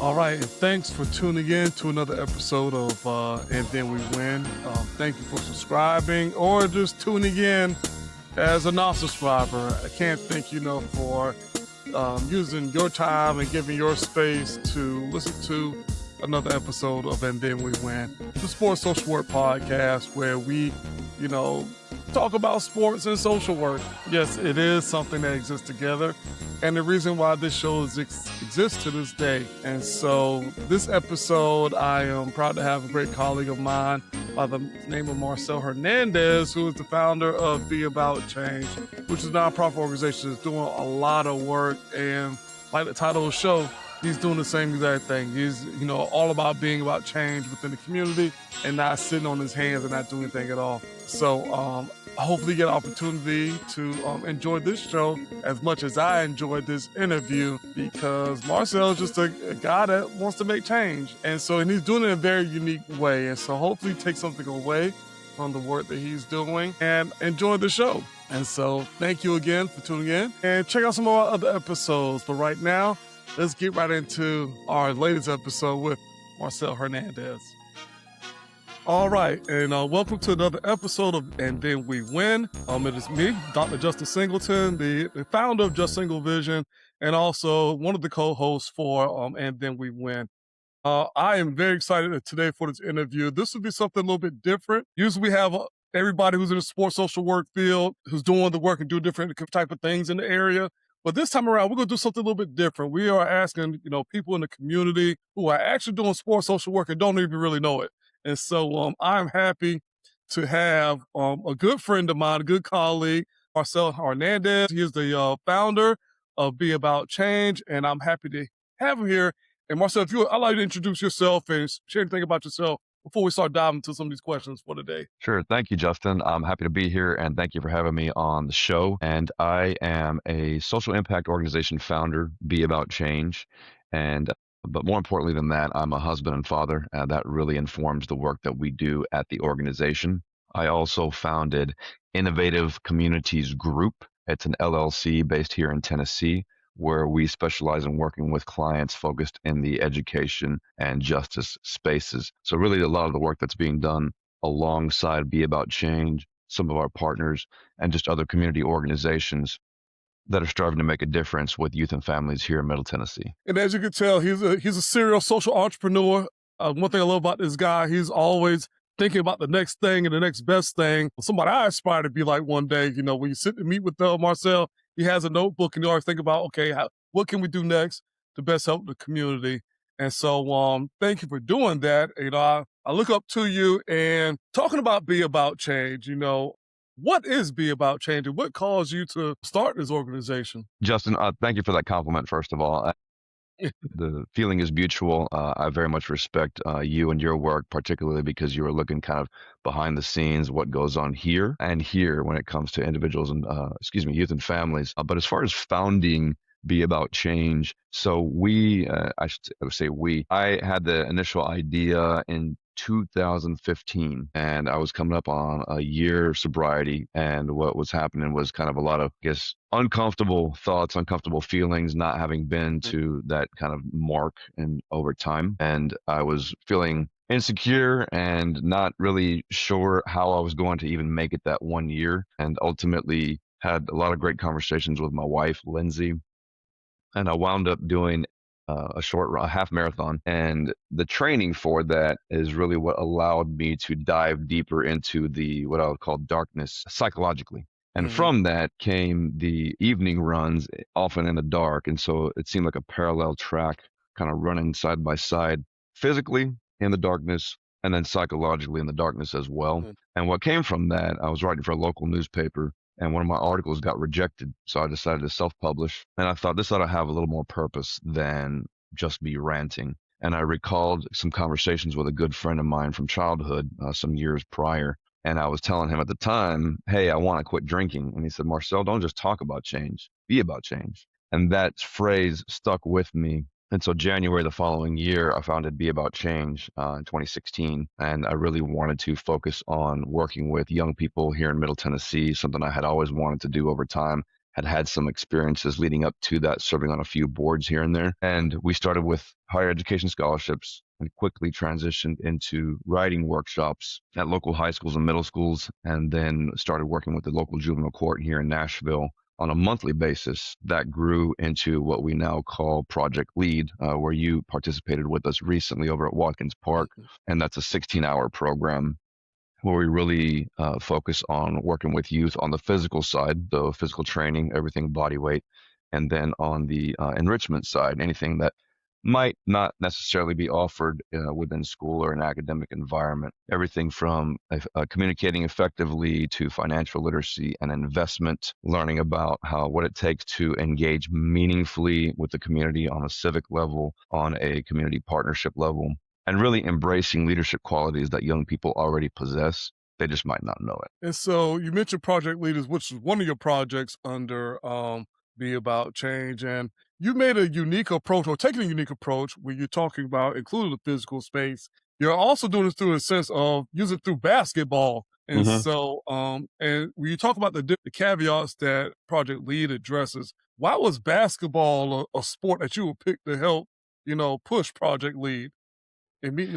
All right, and thanks for tuning in to another episode of And Then We Win. Thank you for subscribing or just tuning in as a non-subscriber. I can't thank you enough for using your time and giving your space to listen to another episode of And Then We Win, the Sports Social Work podcast where we, talk about sports and social work. Yes, it is something that exists together. And the reason why this show exists to this day. And so this episode, I am proud to have a great colleague of mine by the name of Marcel Hernandez, who is the founder of Be About Change, which is a nonprofit organization that's doing a lot of work. And like the title of the show, he's doing the same exact thing. He's, all about being about change within the community and not sitting on his hands and not doing anything at all. So hopefully you get an opportunity to enjoy this show as much as I enjoyed this interview, because Marcel is just a guy that wants to make change. And he's doing it in a very unique way. And so hopefully take something away from the work that he's doing and enjoy the show. And so thank you again for tuning in and check out some of our other episodes. But right now, let's get right into our latest episode with Marcel Hernandez. All right, and welcome to another episode of And Then We Win. It is me, Dr. Justin Singleton, the founder of Just Single Vision, and also one of the co-hosts for And Then We Win. I am very excited today for this interview. This will be something a little bit different. Usually we have everybody who's in the sports social work field who's doing the work and do different type of things in the area. But this time around, we're going to do something a little bit different. We are asking, people in the community who are actually doing sports social work and don't even really know it. And so I'm happy to have a good friend of mine, a good colleague, Marcel Hernandez. He is the founder of Be About Change, and I'm happy to have him here. And Marcel, I'd like you to introduce yourself and share anything about yourself before we start diving into some of these questions for today. Sure. Thank you, Justin. I'm happy to be here, and thank you for having me on the show. And I am a social impact organization founder, Be About Change. But more importantly than that, I'm a husband and father. That really informs the work that we do at the organization. I also founded Innovative Communities Group. It's an LLC based here in Tennessee, where we specialize in working with clients focused in the education and justice spaces. So really a lot of the work that's being done alongside Be About Change, some of our partners, and just other community organizations that are striving to make a difference with youth and families here in Middle Tennessee. And as you can tell, he's a serial social entrepreneur. One thing I love about this guy, he's always thinking about the next thing and the next best thing. Somebody I aspire to be like one day. When you sit and meet with Marcel, he has a notebook and you always think about, okay, what can we do next to best help the community? And so thank you for doing that. I look up to you, and talking about Be About Change, what is Be About Change and what caused you to start this organization? Justin, thank you for that compliment, first of all. The feeling is mutual. I very much respect you and your work, particularly because you are looking kind of behind the scenes, what goes on here and here when it comes to individuals and, youth and families. But as far as founding Be About Change, so I had the initial idea in 2015, and I was coming up on a year of sobriety, and what was happening was kind of a lot of, uncomfortable thoughts, uncomfortable feelings, not having been to that kind of mark and over time. And I was feeling insecure and not really sure how I was going to even make it that 1 year, and ultimately had a lot of great conversations with my wife, Lindsay, and I wound up doing a half marathon. And the training for that is really what allowed me to dive deeper into what I would call darkness psychologically. And from that came the evening runs, often in the dark. And so it seemed like a parallel track, kind of running side by side, physically in the darkness, and then psychologically in the darkness as well. And what came from that, I was writing for a local newspaper, and one of my articles got rejected. So I decided to self-publish. And I thought this ought to have a little more purpose than just be ranting. And I recalled some conversations with a good friend of mine from childhood, some years prior. And I was telling him at the time, hey, I want to quit drinking. And he said, Marcel, don't just talk about change, be about change. And that phrase stuck with me. And so January the following year, I founded Be About Change in 2016. And I really wanted to focus on working with young people here in Middle Tennessee, something I had always wanted to do over time. had some experiences leading up to that, serving on a few boards here and there. And we started with higher education scholarships and quickly transitioned into writing workshops at local high schools and middle schools, and then started working with the local juvenile court here in Nashville on a monthly basis. That grew into what we now call Project Lead, where you participated with us recently over at Watkins Park. Mhm. And that's a 16-hour program where we really focus on working with youth on the physical side, the physical training, everything body weight, and then on the enrichment side, anything that might not necessarily be offered within school or an academic environment. Everything from communicating effectively to financial literacy and investment, learning about what it takes to engage meaningfully with the community on a civic level, on a community partnership level, and really embracing leadership qualities that young people already possess. They just might not know it. And so you mentioned Project Leaders, which is one of your projects under Be About Change. And you made a unique approach or taking a unique approach when you're talking about including the physical space. You're also doing it through a sense of using it through basketball. And Mm-hmm. so, and when you talk about the caveats that Project Lead addresses, why was basketball a sport that you would pick to help, push Project Lead and meet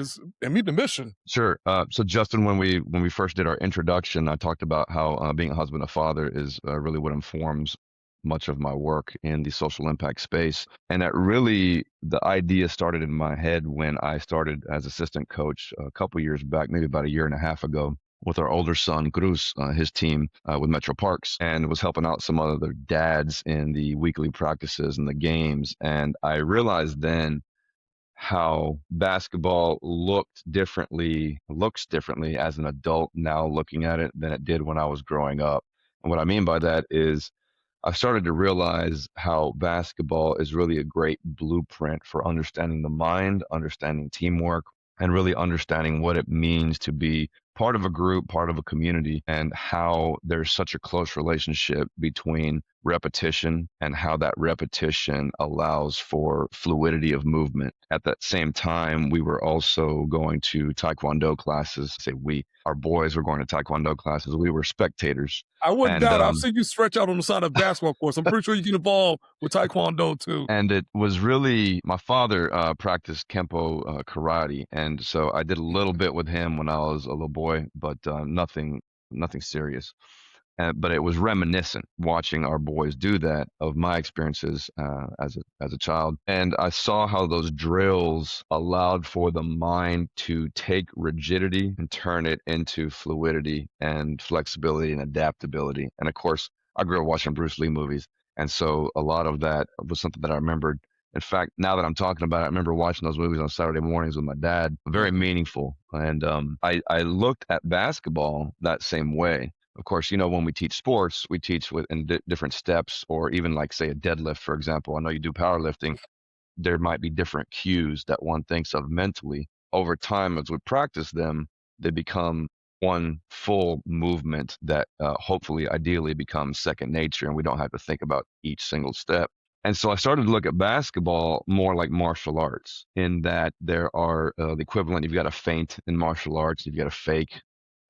the mission? Sure. So Justin, when we first did our introduction, I talked about how being a husband and father is really what informs much of my work in the social impact space. And that really, the idea started in my head when I started as assistant coach a couple years back, maybe about a year and a half ago, with our older son, Cruz, his team with Metro Parks, and was helping out some other dads in the weekly practices and the games. And I realized then how basketball looks differently as an adult now looking at it than it did when I was growing up. And what I mean by that is I started to realize how basketball is really a great blueprint for understanding the mind, understanding teamwork, and really understanding what it means to be part of a group, part of a community, and how there's such a close relationship between repetition and how that repetition allows for fluidity of movement. At that same time, we were also going to Taekwondo classes. Our boys were going to Taekwondo classes. We were spectators. I wouldn't And doubt it. I've seen you stretch out on the side of a basketball courts. I'm pretty sure you get involved with Taekwondo too. And it was really my father practiced Kempo karate, and so I did a little bit with him when I was a little boy, but nothing serious. But it was reminiscent watching our boys do that of my experiences as a child, and I saw how those drills allowed for the mind to take rigidity and turn it into fluidity and flexibility and adaptability. And of course, I grew up watching Bruce Lee movies. And so a lot of that was something that I remembered. In fact, now that I'm talking about it, I remember watching those movies on Saturday mornings with my dad. Very meaningful. And I looked at basketball that same way. Of course, when we teach sports, we teach in different steps, or even like, say, a deadlift, for example. I know you do powerlifting. There might be different cues that one thinks of mentally. Over time, as we practice them, they become one full movement that hopefully, ideally, becomes second nature, and we don't have to think about each single step. And so I started to look at basketball more like martial arts, in that there are the equivalent. You've got a feint in martial arts, you've got a fake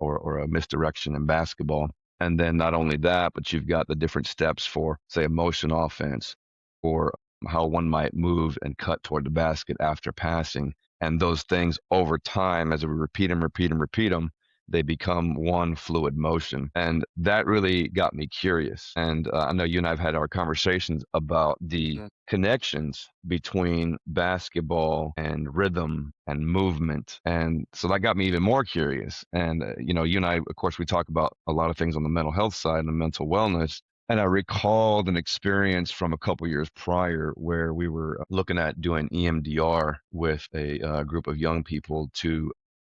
or a misdirection in basketball. And then not only that, but you've got the different steps for, say, a motion offense, or how one might move and cut toward the basket after passing. And those things over time, as we repeat them, they become one fluid motion. And that really got me curious. And I know you and I have had our conversations about the connections between basketball and rhythm and movement. And so that got me even more curious. And, you and I, of course, we talk about a lot of things on the mental health side and the mental wellness. And I recalled an experience from a couple years prior where we were looking at doing EMDR with a group of young people to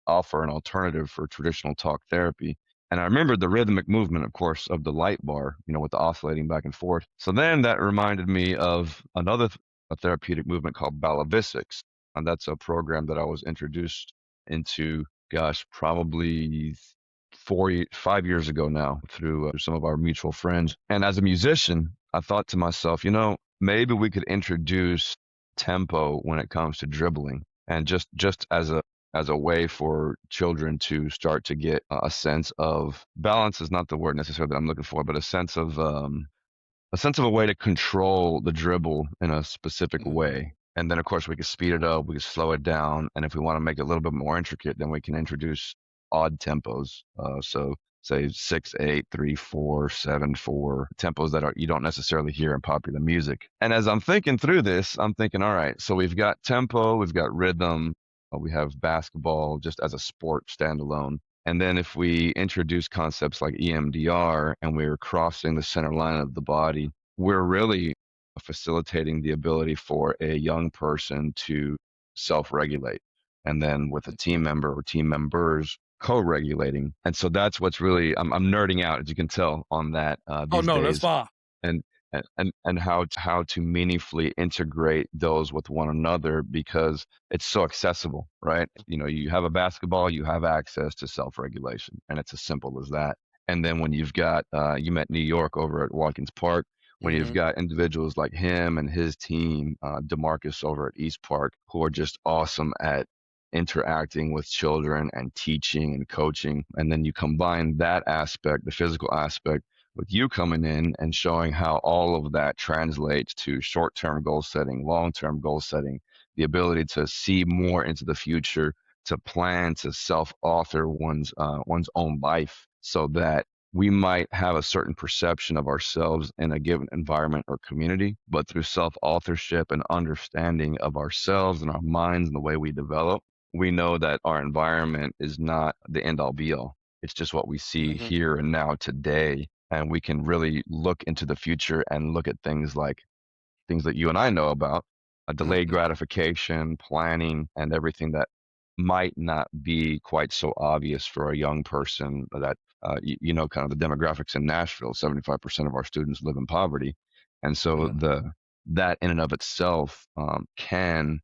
offer an alternative for traditional talk therapy. And I remembered the rhythmic movement, of course, of the light bar, with the oscillating back and forth. So then that reminded me of another a therapeutic movement called Balavisix. And that's a program that I was introduced into, gosh, probably 5 years ago now through some of our mutual friends. And as a musician, I thought to myself, maybe we could introduce tempo when it comes to dribbling, and just as a way for children to start to get a sense of balance is not the word necessarily that I'm looking for, but a sense of a sense of a way to control the dribble in a specific Mm-hmm. way. And then, of course, we can speed it up, we can slow it down, and if we want to make it a little bit more intricate, then we can introduce odd tempos. So, say 6-8-3-4-7-4 tempos that are you don't necessarily hear in popular music. And as I'm thinking through this, I'm thinking, all right, so we've got tempo, we've got rhythm, we have basketball just as a sport standalone. And then if we introduce concepts like EMDR and we're crossing the center line of the body, we're really facilitating the ability for a young person to self-regulate. And then with a team member or team members co-regulating. And so that's what's really, I'm nerding out, as you can tell, on that Oh these no, that's days. fine. And and how to meaningfully integrate those with one another because it's so accessible, right? You know, you have a basketball, you have access to self-regulation, and it's as simple as that. And then when you've got you met New York over at Watkins Park, when you've Mm-hmm. got individuals like him and his team, DeMarcus over at East Park, who are just awesome at interacting with children and teaching and coaching, and then you combine that aspect, the physical aspect, with you coming in and showing how all of that translates to short-term goal setting, long-term goal setting, the ability to see more into the future, to plan, to self-author one's own life, so that we might have a certain perception of ourselves in a given environment or community, but through self-authorship and understanding of ourselves and our minds and the way we develop, we know that our environment is not the end all be all. It's just what we see Mm-hmm. here and now today. And we can really look into the future and look at things like things that you and I know about, delayed Mm-hmm. gratification, planning, and everything that might not be quite so obvious for a young person that, you know, kind of the demographics in Nashville, 75% of our students live in poverty. And so that in and of itself can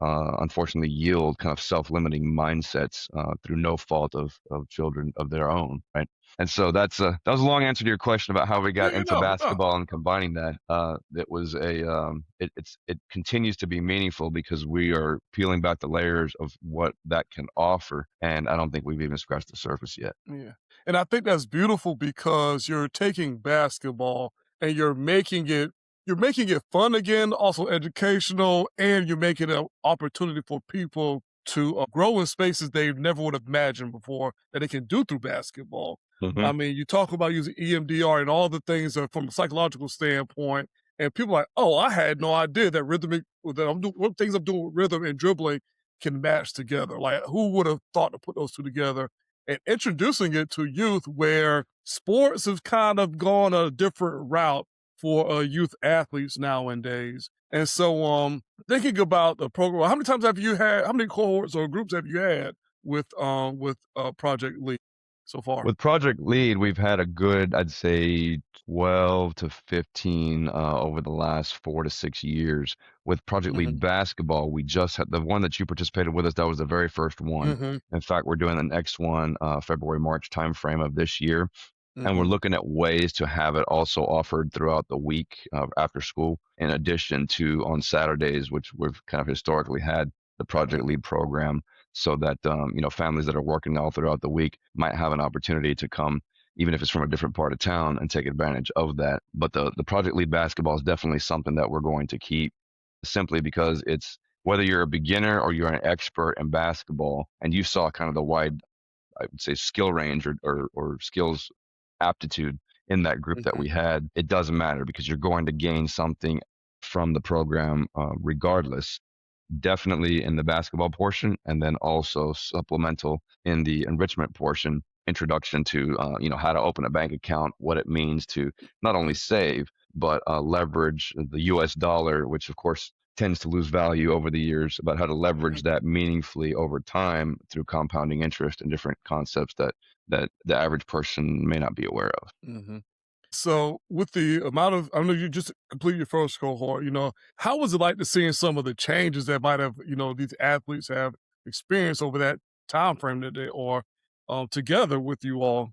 unfortunately yield kind of self-limiting mindsets through no fault of children of their own, right? And so that was a long answer to your question about how we got Yeah, into no, no. basketball and combining that. It was it continues to be meaningful because we are peeling back the layers of what that can offer, and I don't think we've even scratched the surface yet. Yeah. And I think that's beautiful because you're taking basketball and you're making it fun again, also educational, and you're making an opportunity for people to grow in spaces they never would have imagined before that they can do through basketball. Hmm. I mean, you talk about using EMDR and all the things that from a psychological standpoint, and people are like, oh, I had no idea that rhythmic that I'm doing what things I'm doing with rhythm and dribbling can match together. Like, who would have thought to put those two together? And introducing it to youth where sports have kind of gone a different route for youth athletes nowadays. And so thinking about the program, how many cohorts or groups have you had with Project Lead so far? With Project Lead, we've had a good, I'd say, 12 to 15 over the last 4 to 6 years. With Project Lead Hmm. basketball, we just had the one that you participated with us. That was the very first one. Hmm. In fact, we're doing the next one February, March timeframe of this year. And we're Hmm. looking at ways to have it also offered throughout the week after school, in addition to on Saturdays, which we've kind of historically had the Project Hmm. Lead program, so that you know, families that are working all throughout the week might have an opportunity to come, even if it's from a different part of town, and take advantage of that. But the Project Lead basketball is definitely something that we're going to keep, simply because it's whether you're a beginner or you're an expert in basketball, and you saw kind of the wide, I would say, skill range or skills aptitude in that group that Hmm. we had, it doesn't matter because you're going to gain something from the program regardless. Definitely in the basketball portion, and then also supplemental in the enrichment portion. Introduction to you know, how to open a bank account, what it means to not only save but leverage the U.S. dollar, which of course tends to lose value over the years, about how to leverage that meaningfully over time through compounding interest and different concepts that the average person may not be aware of. Hmm. So, with the amount of, I know you just completed your first cohort, how was it like to seeing some of the changes that might have, these athletes have experienced over that time frame that they are together with you all?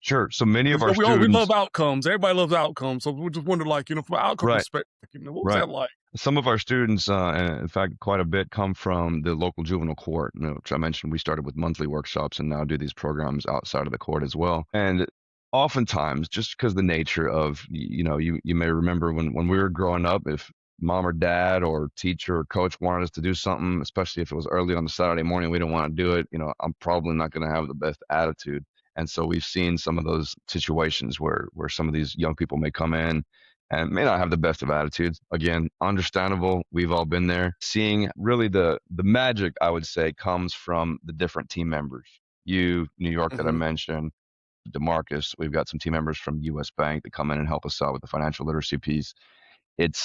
Sure. So many of Because our we love students, outcomes. Everybody loves outcomes. So we just wonder, like, from an outcome right, perspective, what was right. that like? Some of our students, and in fact, quite a bit, come from the local juvenile court, which I mentioned we started with monthly workshops and now do these programs outside of the court as well. And Oftentimes, just because the nature of, you may remember when we were growing up, if mom or dad or teacher or coach wanted us to do something, especially if it was early on the Saturday morning, we didn't want to do it. I'm probably not going to have the best attitude. And so we've seen some of those situations where some of these young people may come in and may not have the best of attitudes. Again, understandable. We've all been there. Seeing really the magic, I would say, comes from the different team members. You, New York, that I Hmm. mentioned, DeMarcus. We've got some team members from U.S. Bank that come in and help us out with the financial literacy piece. It's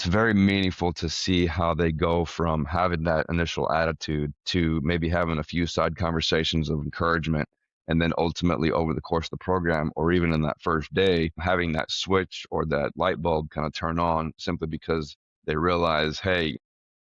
very meaningful to see how they go from having that initial attitude to maybe having a few side conversations of encouragement, and then ultimately over the course of the program, or even in that first day, having that switch or that light bulb kind of turn on, simply because they realize, hey,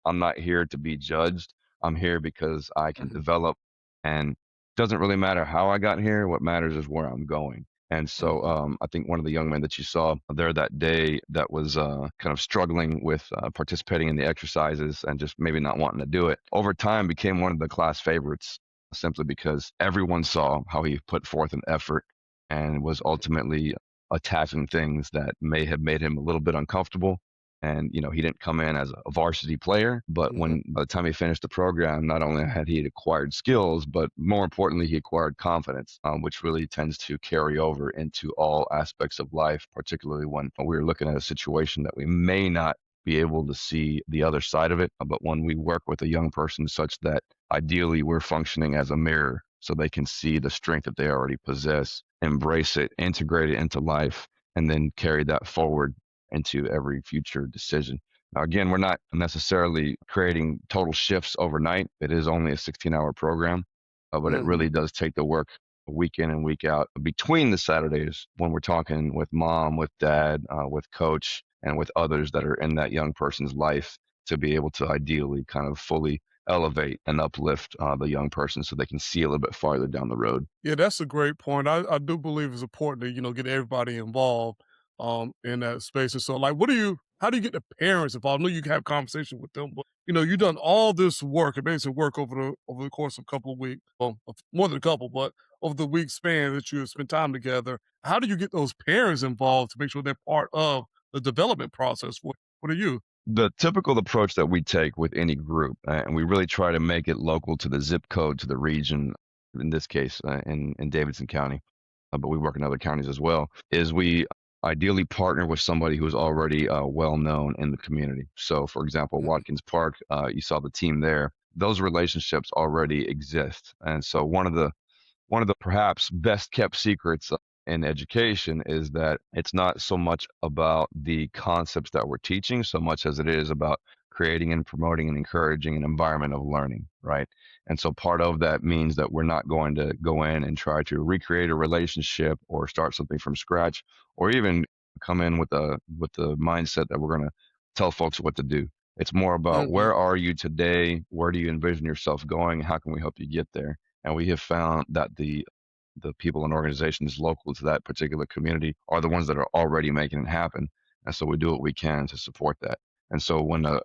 I'm not here to be judged. I'm here because I can Hmm. develop, and it doesn't really matter how I got here. What matters is where I'm going. And so Hmm. I think one of the young men that you saw there that day that was kind of struggling with participating in the exercises and just maybe not wanting to do it, over time became one of the class favorites, simply because everyone saw how he put forth an effort and was ultimately attacking things that may have made him a little bit uncomfortable. And he didn't come in as a varsity player, but Hmm. when by the time he finished the program, not only had he acquired skills, but more importantly, he acquired confidence, which really tends to carry over into all aspects of life, particularly when we're looking at a situation that we may not be able to see the other side of it. But when we work with a young person such that ideally we're functioning as a mirror so they can see the strength that they already possess, embrace it, integrate it into life, and then carry that forward into every future decision. Now, again, we're not necessarily creating total shifts overnight. It is only a 16-hour program, but it Hmm. really does take the work week in and week out between the Saturdays when we're talking with mom, with dad, with coach, and with others that are in that young person's life to be able to ideally kind of fully elevate and uplift the young person so they can see a little bit farther down the road. Yeah, that's a great point. I do believe it's important to, get everybody involved in that space. And so like how do you get the parents involved? I know you can have conversation with them, but you've done all this work, amazing work over the course of a couple of weeks. Well, more than a couple, but over the week span that you have spent time together. How do you get those parents involved to make sure they're part of the development process? What are you? The typical approach that we take with any group, and we really try to make it local to the zip code, to the region, in this case, in Davidson County, but we work in other counties as well, is we ideally partner with somebody who's already well known in the community. So, for example, Mhm. Watkins Park, you saw the team there. Those relationships already exist. And so one of the perhaps best kept secrets in education is that it's not so much about the concepts that we're teaching so much as it is about creating and promoting and encouraging an environment of learning, right? And so part of that means that we're not going to go in and try to recreate a relationship or start something from scratch, or even come in with the mindset that we're going to tell folks what to do. It's more about, Mhm. where are you today? Where do you envision yourself going? How can we help you get there? And we have found that the people and organizations local to that particular community are the ones that are already making it happen. And so we do what we can to support that. And so when a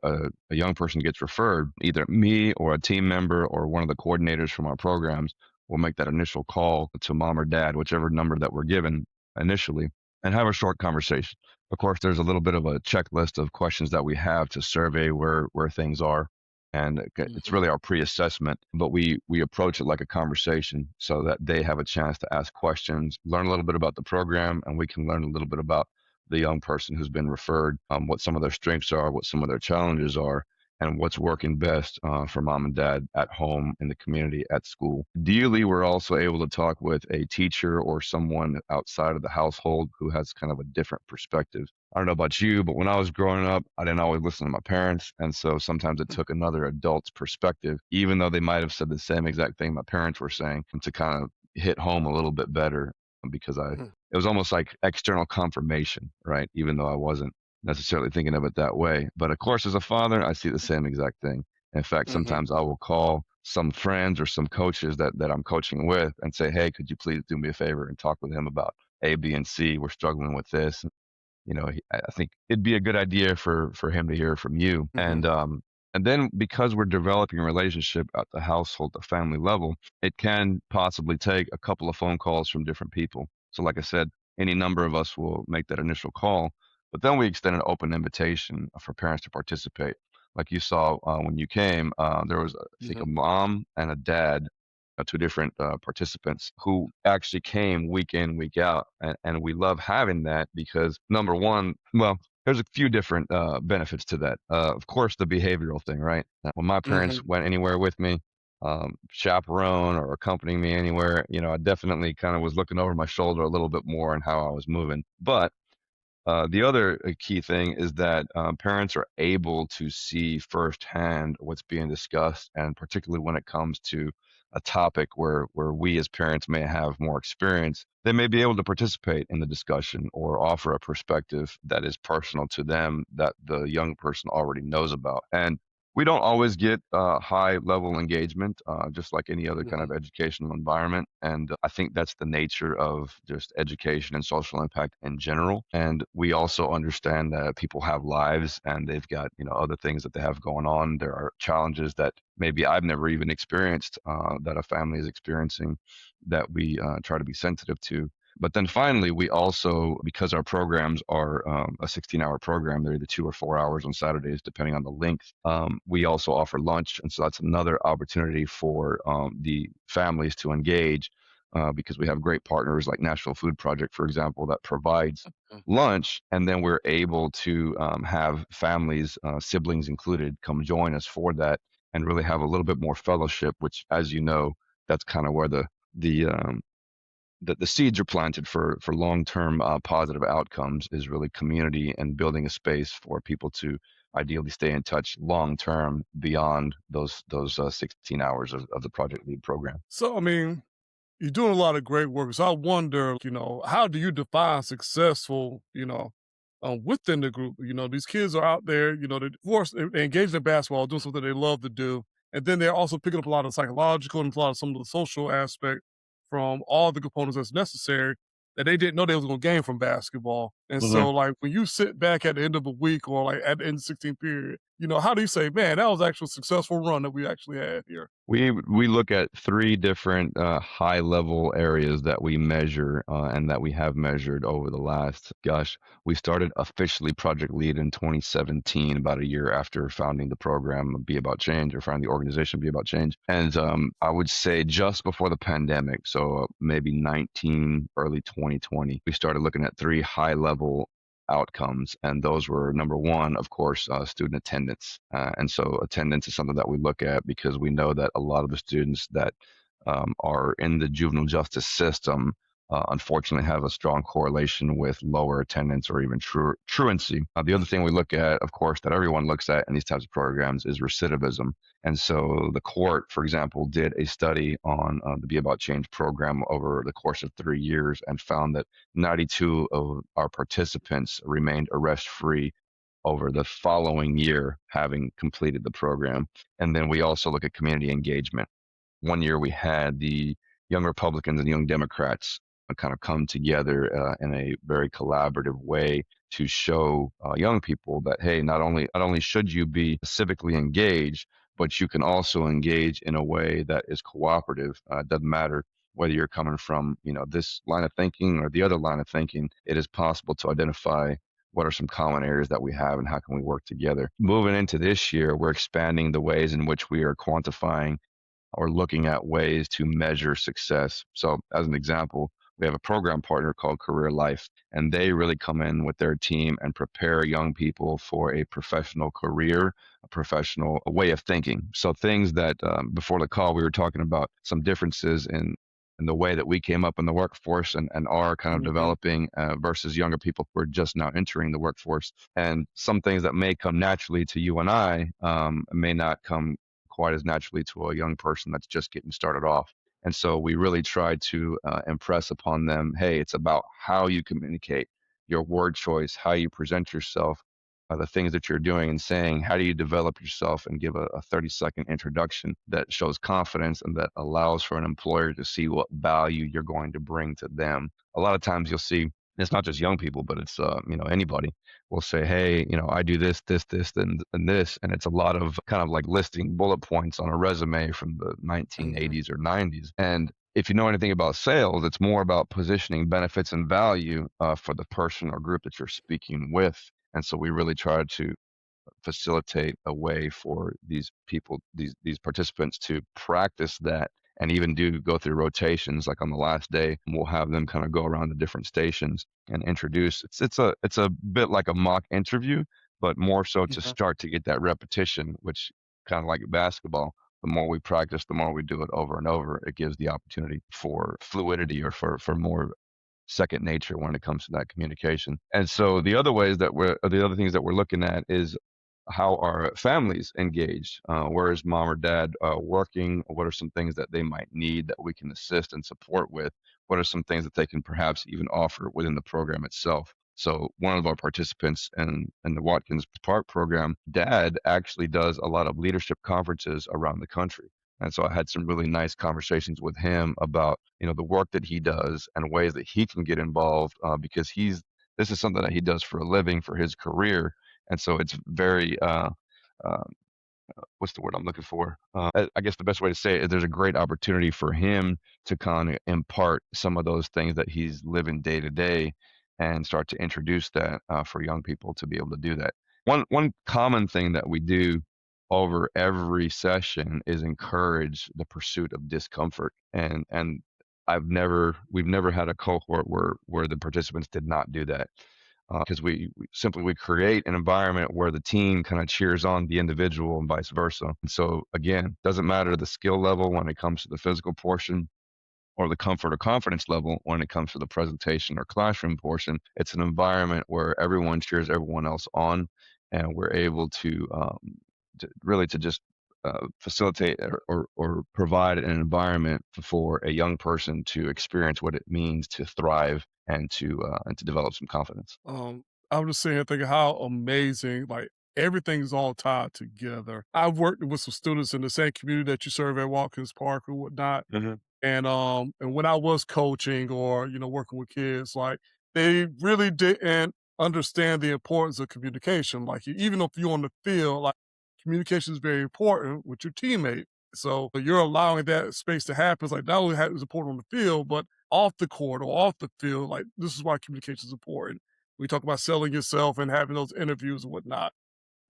young person gets referred, either me or a team member or one of the coordinators from our programs will make that initial call to mom or dad, whichever number that we're given initially, and have a short conversation. Of course, there's a little bit of a checklist of questions that we have to survey where things are, and it's Mhm. really our pre-assessment, but we approach it like a conversation so that they have a chance to ask questions, learn a little bit about the program, and we can learn a little bit about the young person who's been referred, what some of their strengths are, what some of their challenges are, and what's working best for mom and dad at home, in the community, at school. Ideally, we're also able to talk with a teacher or someone outside of the household who has kind of a different perspective. I don't know about you, but when I was growing up, I didn't always listen to my parents. And so sometimes it took another adult's perspective, even though they might have said the same exact thing my parents were saying, to kind of hit home a little bit better, because Mhm. it was almost like external confirmation, right? Even though I wasn't necessarily thinking of it that way. But of course, as a father, I see the same exact thing. In fact, Mhm. sometimes I will call some friends or some coaches that I'm coaching with and say, hey, could you please do me a favor and talk with him about A, B, and C? We're struggling with this. I think it'd be a good idea for him to hear from you. Mhm. And then, because we're developing a relationship at the household, the family level, it can possibly take a couple of phone calls from different people. So like I said, any number of us will make that initial call, but then we extend an open invitation for parents to participate. Like you saw when you came, there was, I think, Hmm. a mom and a dad, two different participants who actually came week in, week out. And we love having that because, number one, well, there's a few different benefits to that. Of course, the behavioral thing, right? When my parents Hmm. went anywhere with me, chaperone or accompanying me anywhere, I definitely kind of was looking over my shoulder a little bit more and how I was moving. But the other key thing is that parents are able to see firsthand what's being discussed, and particularly when it comes to a topic where we as parents may have more experience, they may be able to participate in the discussion or offer a perspective that is personal to them that the young person already knows about. And we don't always get high level engagement, just like any other kind Hmm. of educational environment. And I think that's the nature of just education and social impact in general. And we also understand that people have lives and they've got, other things that they have going on. There are challenges that maybe I've never even experienced that a family is experiencing that we try to be sensitive to. But then finally, we also, because our programs are a 16-hour program, they're either 2 or 4 hours on Saturdays, depending on the length. We also offer lunch. And so that's another opportunity for the families to engage because we have great partners like National Food Project, for example, that provides lunch. And then we're able to have families, siblings included, come join us for that and really have a little bit more fellowship, which, as you know, that's kind of where the um, the seeds are planted for long-term positive outcomes is really community and building a space for people to ideally stay in touch long-term beyond those 16 hours of the Project Lead program. So, I mean, you're doing a lot of great work. So I wonder, how do you define successful, within the group? These kids are out there, they, of course, they engage in basketball, doing something they love to do. And then they're also picking up a lot of psychological and a lot of some of the social aspect from all the components that's necessary that they didn't know they was going to gain from basketball. And Mhm. so, like, when you sit back at the end of a week or like at the end of 16 period, how do you say, man, that was actually a successful run that we actually had here? We look at three different high level areas that we measure and that we have measured over the last, gosh, we started officially Project Lead in 2017, about a year after founding the program Be About Change, or founding the organization Be About Change. And I would say just before the pandemic, so maybe 19, early 2020, we started looking at three high level outcomes. And those were, number one, of course, student attendance. And so attendance is something that we look at because we know that a lot of the students that are in the juvenile justice system unfortunately have a strong correlation with lower attendance or even truancy. The other thing we look at, of course, that everyone looks at in these types of programs is recidivism. And so the court, for example, did a study on the Be About Change program over the course of 3 years and found that 92 of our participants remained arrest free over the following year, having completed the program. And then we also look at community engagement. One year we had the young Republicans and young Democrats kind of come together in a very collaborative way to show young people that, hey, not only should you be civically engaged, but you can also engage in a way that is cooperative. It doesn't matter whether you're coming from this line of thinking or the other line of thinking. It is possible to identify what are some common areas that we have and how can we work together. Moving into this year, we're expanding the ways in which we are quantifying or looking at ways to measure success. So, as an example, we have a program partner called Career Life, and they really come in with their team and prepare young people for a professional career, a professional way of thinking. So, things that before the call, we were talking about some differences in the way that we came up in the workforce and are kind of Hmm. developing versus younger people who are just now entering the workforce. And some things that may come naturally to you and I may not come quite as naturally to a young person that's just getting started off. And so we really try to impress upon them, hey, it's about how you communicate, your word choice, how you present yourself, the things that you're doing and saying. How do you develop yourself and give a 30-second introduction that shows confidence and that allows for an employer to see what value you're going to bring to them. A lot of times you'll see it's not just young people, but it's anybody will say, hey, I do this, this, and this. And it's a lot of kind of like listing bullet points on a resume from the Hmm. 1980s or 90s. And if you know anything about sales, it's more about positioning benefits and value for the person or group that you're speaking with. And so we really try to facilitate a way for these people, these participants, to practice that, and even do go through rotations. Like on the last day, we'll have them kind of go around the different stations and introduce. It's a bit like a mock interview, but more so to Mhm. start to get that repetition, which kind of like basketball. The more we practice, the more we do it over and over, it gives the opportunity for fluidity, or for more second nature when it comes to that communication. And so the other things that we're looking at is how are families engaged? Where is mom or dad working? What are some things that they might need that we can assist and support with? What are some things that they can perhaps even offer within the program itself? So one of our participants in the Watkins Park program, dad actually does a lot of leadership conferences around the country. And so I had some really nice conversations with him about, the work that he does and ways that he can get involved, because this is something that he does for a living, for his career. And so it's very, uh, what's the word I'm looking for? I guess the best way to say it is there's a great opportunity for him to kind of impart some of those things that he's living day to day, and start to introduce that for young people to be able to do that. One common thing that we do over every session is encourage the pursuit of discomfort, and we've never had a cohort where the participants did not do that, because we create an environment where the team kind of cheers on the individual and vice versa. And so again, doesn't matter the skill level when it comes to the physical portion, or the comfort or confidence level when it comes to the presentation or classroom portion. It's an environment where everyone cheers everyone else on, and we're able to just facilitate, or provide an environment for a young person to experience what it means to thrive, and to develop some confidence. I was just sitting here thinking how amazing, like everything's all tied together. I've worked with some students in the same community that you serve at Watkins Park or whatnot. Hmm. And when I was coaching or, working with kids, like they really didn't understand the importance of communication. Like even if you're on the field, like communication is very important with your teammate. So you're allowing that space to happen. It's like not only is important on the field, but off the court or off the field. Like this is why communication is important. We talk about selling yourself and having those interviews and whatnot.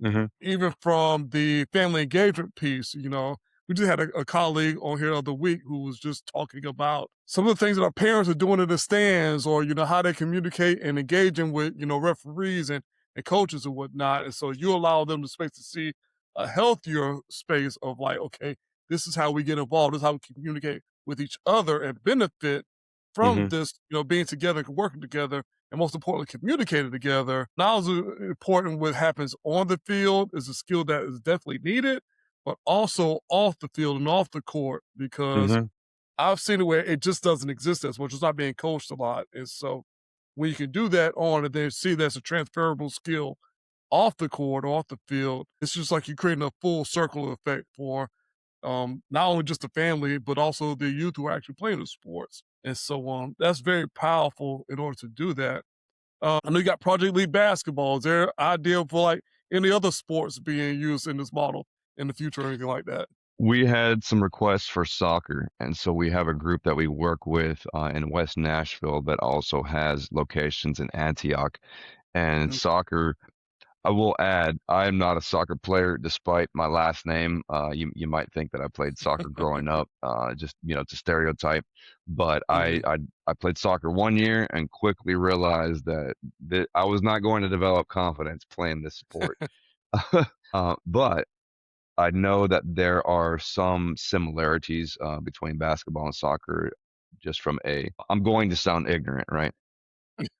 Hmm. Even from the family engagement piece, we just had a colleague on here the other week who was just talking about some of the things that our parents are doing in the stands, or, how they communicate and engaging with, referees and coaches and whatnot. And so you allow them the space to see a healthier space of like, okay, this is how we get involved. This is how we communicate with each other and benefit from Hmm. this, being together, working together, and most importantly, communicating together. Not as important what happens on the field is a skill that is definitely needed, but also off the field and off the court, because Hmm. I've seen it where it just doesn't exist as much. It's not being coached a lot. And so when you can do that on and then see that's a transferable skill off the court or off the field, it's just like you're creating a full circle effect for not only just the family, but also the youth who are actually playing the sports. And so that's very powerful in order to do that. I know you got Project League basketball. Is there ideal for like any other sports being used in this model in the future or anything like that? We had some requests for soccer, and so we have a group that we work with in West Nashville that also has locations in Antioch. And Mm. soccer, I will add, I am not a soccer player despite my last name. You might think that I played soccer growing up, just it's a stereotype. But Mhm. I played soccer 1 year and quickly realized that I was not going to develop confidence playing this sport. But I know that there are some similarities between basketball and soccer. Just I'm going to sound ignorant, right?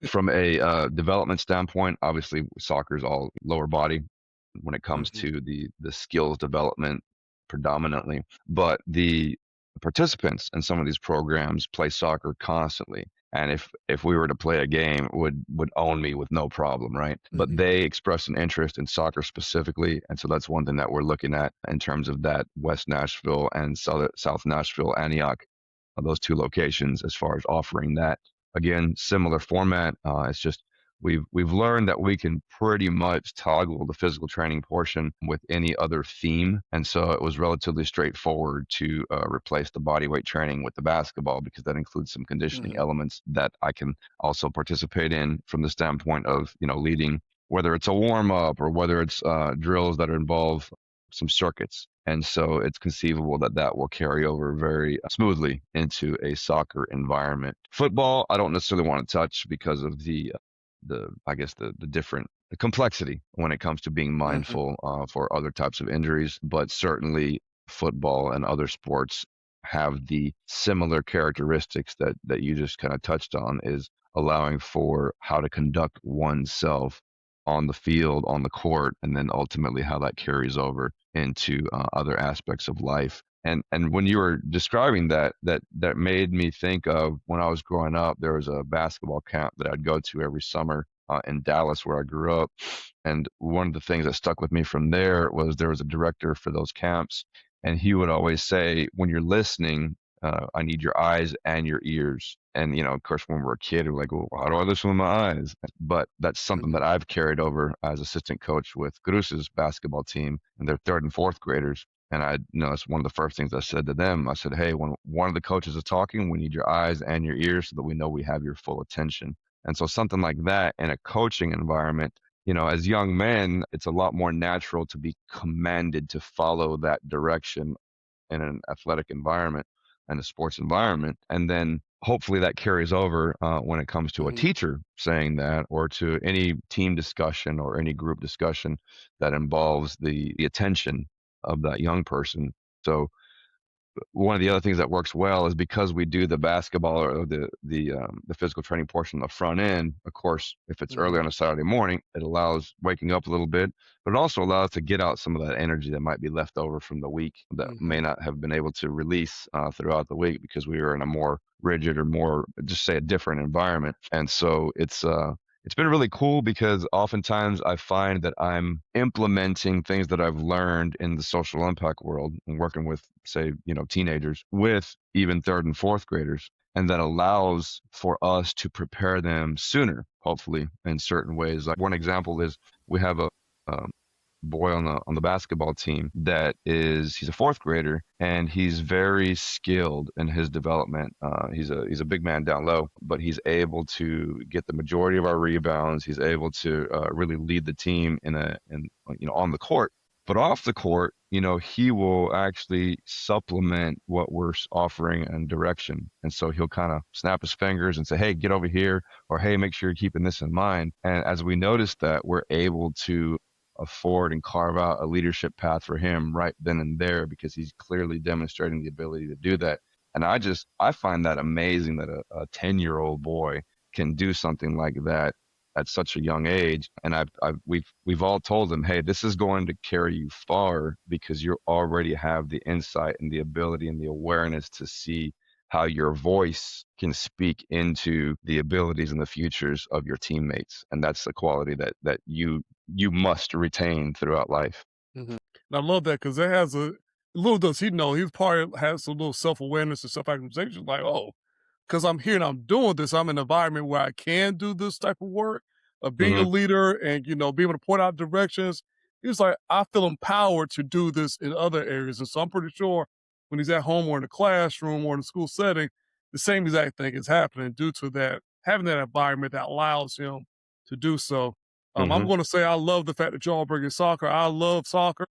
From a development standpoint, obviously soccer is all lower body when it comes Mhm. to the skills development predominantly, but the participants in some of these programs play soccer constantly. And if we were to play a game, would own me with no problem, right? But Mhm. they express an interest in soccer specifically, and so that's one thing that we're looking at in terms of that West Nashville and South Nashville, Antioch, those two locations, as far as offering that. Again, similar format. It's just we've learned that we can pretty much toggle the physical training portion with any other theme, and so it was relatively straightforward to replace the body weight training with the basketball because that includes some conditioning Hmm. elements that I can also participate in from the standpoint of leading, whether it's a warm up or whether it's drills that involve some circuits. And so it's conceivable that that will carry over very smoothly into a soccer environment. Football, I don't necessarily want to touch because of the I guess the different the complexity when it comes to being Hmm. mindful for other types of injuries. But certainly football and other sports have the similar characteristics that you just kind of touched on, is allowing for how to conduct oneself on the field, on the court, and then ultimately how that carries over into other aspects of life. And when you were describing that made me think of when I was growing up. There was a basketball camp that I'd go to every summer in Dallas, where I grew up. And one of the things that stuck with me from there was a director for those camps, and he would always say, when you're listening, I need your eyes and your ears. And of course, when we're a kid, we're like, well, how do I listen with my eyes? But that's something Hmm. that I've carried over as assistant coach with Cruz's basketball team, and they're third and fourth graders. And it's one of the first things I said to them. I said, hey, when one of the coaches is talking, we need your eyes and your ears so that we know we have your full attention. And so something like that in a coaching environment, as young men, it's a lot more natural to be commanded to follow that direction in an athletic environment and a sports environment. And then hopefully that carries over when it comes to a Hmm. teacher saying that, or to any team discussion or any group discussion that involves the attention of that young person. So one of the other things that works well is because we do the basketball or the physical training portion on the front end. Of course, if it's Hmm. early on a Saturday morning, it allows waking up a little bit, but it also allows to get out some of that energy that might be left over from the week that may Hmm. not have been able to release throughout the week because we were in a more rigid or more, just say, a different environment. And so it's been really cool because oftentimes I find that I'm implementing things that I've learned in the social impact world and working with, say, teenagers with even third and fourth graders. And that allows for us to prepare them sooner, hopefully, in certain ways. Like one example is we have a um, boy on the basketball team he's a fourth grader, and he's very skilled in his development. He's a big man down low, but he's able to get the majority of our rebounds. He's able to really lead the team in on the court. But off the court, he will actually supplement what we're offering and direction. And so he'll kind of snap his fingers and say, hey, get over here, or hey, make sure you're keeping this in mind. And as we notice that, we're able to afford and carve out a leadership path for him right then and there, because he's clearly demonstrating the ability to do that. And I find that amazing that a 10-year-old boy can do something like that at such a young age. And we've all told him, hey, this is going to carry you far because you already have the insight and the ability and the awareness to see how your voice can speak into the abilities and the futures of your teammates. And that's the quality that you must retain throughout life. Hmm. And I love that because it has little does he know, he's probably has some little self awareness and self actualization. Like, oh, because I'm here and I'm doing this, I'm in an environment where I can do this type of work of being a Hmm. leader and, being able to point out directions. He's like, I feel empowered to do this in other areas. And so I'm pretty sure when he's at home or in the classroom or in the school setting, the same exact thing is happening due to that, having that environment that allows him to do so. I'm Hmm. going to say I love the fact that y'all bring in soccer. I love soccer.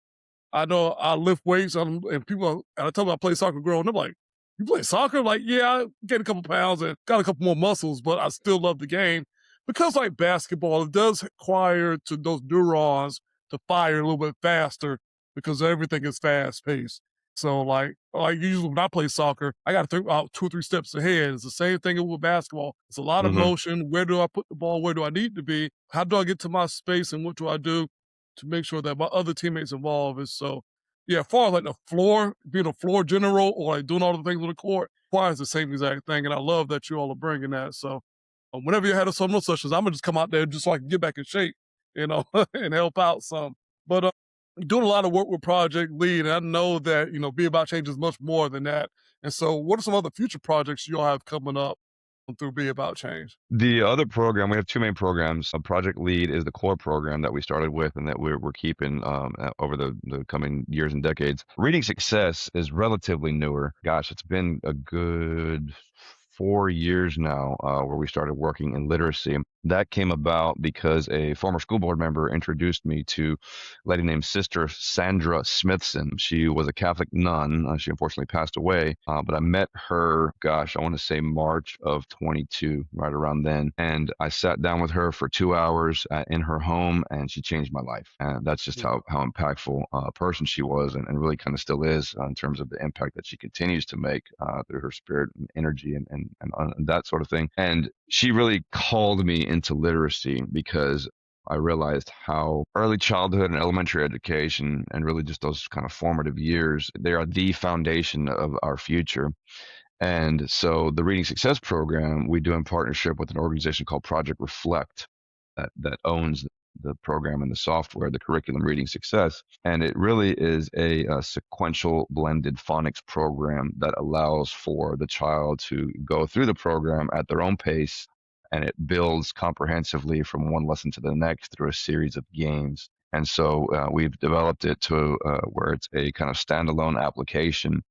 I know I lift weights, and people, and I tell them I play soccer growing up, like, you play soccer? I'm like, yeah, I gained a couple pounds and got a couple more muscles, but I still love the game because, like basketball, it does require to those neurons to fire a little bit faster because everything is fast paced. So, like usually when I play soccer, I got to think about 2 or 3 steps ahead. It's the same thing with basketball. It's a lot of Hmm. motion. Where do I put the ball? Where do I need to be? How do I get to my space? And what do I do to make sure that my other teammates involved? And so, yeah, as far as like the floor, being a floor general or like doing all the things on the court, requires the same exact thing. And I love that you all are bringing that. So, whenever you had a summer sessions, I'm gonna just come out there just so I can get back in shape, and help out some. But doing a lot of work with Project Lead, and I know that Be About Change is much more than that. And so, what are some other future projects you all have coming up? through Be About Change? The other program, we have two main programs. Project Lead is the core program that we started with and that we're keeping over the coming years and decades. Reading Success is relatively newer. Gosh, it's been a good 4 years now where we started working in literacy. That came about because a former school board member introduced me to a lady named Sister Sandra Smithson. She was a Catholic nun. She unfortunately passed away, but I met her, gosh, I want to say March of 22, right around then. And I sat down with her for 2 hours in her home, and she changed my life. And that's just Mhm. how impactful a person she was, and really kind of still is in terms of the impact that she continues to make through her spirit and energy and that sort of thing. And she really called me into literacy because I realized how early childhood and elementary education and really just those kind of formative years, they are the foundation of our future. And so the Reading Success program we do in partnership with an organization called Project Reflect that owns the program and the software, the curriculum Reading Success. And it really is a sequential blended phonics program that allows for the child to go through the program at their own pace. And it builds comprehensively from one lesson to the next through a series of games. And so we've developed it to where it's a kind of standalone application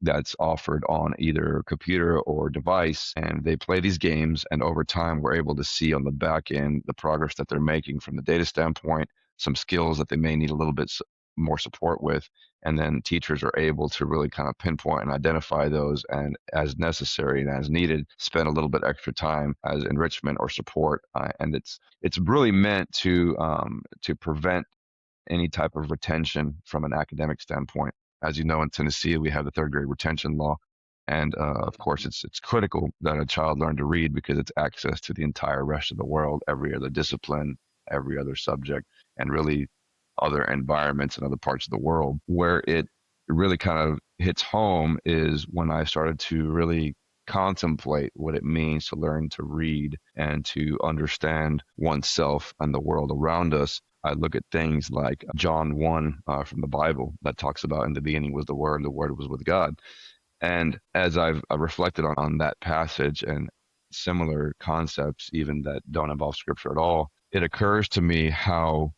that's offered on either computer or device, and they play these games, and over time we're able to see on the back end the progress that they're making from the data standpoint, some skills that they may need a little bit more support with, and then teachers are able to really kind of pinpoint and identify those, and as necessary and as needed spend a little bit extra time as enrichment or support, and it's really meant to prevent any type of retention from an academic standpoint. As you know, in Tennessee, we have the third grade retention law. And of course, it's critical that a child learn to read because it's access to the entire rest of the world, every other discipline, every other subject, and really other environments and other parts of the world. Where it really kind of hits home is when I started to really contemplate what it means to learn to read and to understand oneself and the world around us. I look at things like John 1 from the Bible that talks about in the beginning was the Word was with God. And as I've reflected on that passage and similar concepts, even that don't involve scripture at all, it occurs to me how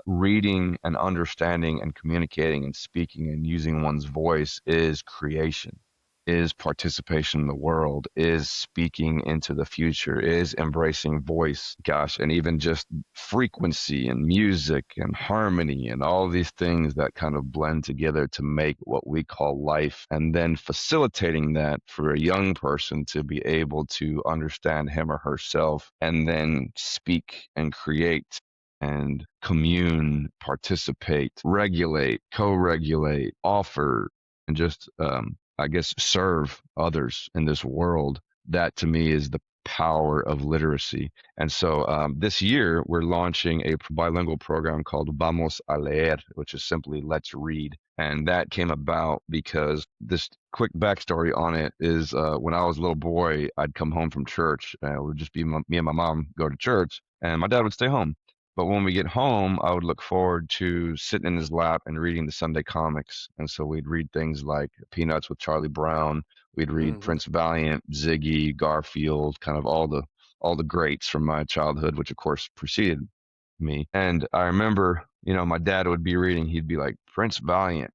reading and understanding and communicating and speaking and using one's voice is creation, is participation in the world, is speaking into the future, is embracing voice, gosh, and even just frequency and music and harmony and all these things that kind of blend together to make what we call life. And then facilitating that for a young person to be able to understand him or herself and then speak and create and commune, participate, regulate, co-regulate, offer, and just I guess serve others in this world. That to me is the power of literacy. And so this year we're launching a bilingual program called Vamos a Leer, which is simply Let's Read. And that came about because this quick backstory on it is when I was a little boy, I'd come home from church. It would just be me and my mom go to church, and my dad would stay home. But when we get home, I would look forward to sitting in his lap and reading the Sunday comics. And so we'd read things like Peanuts with Charlie Brown. We'd read Hmm. Prince Valiant, Ziggy, Garfield, kind of all the greats from my childhood, which of course preceded me. And I remember, my dad would be reading. He'd be like, Prince Valiant,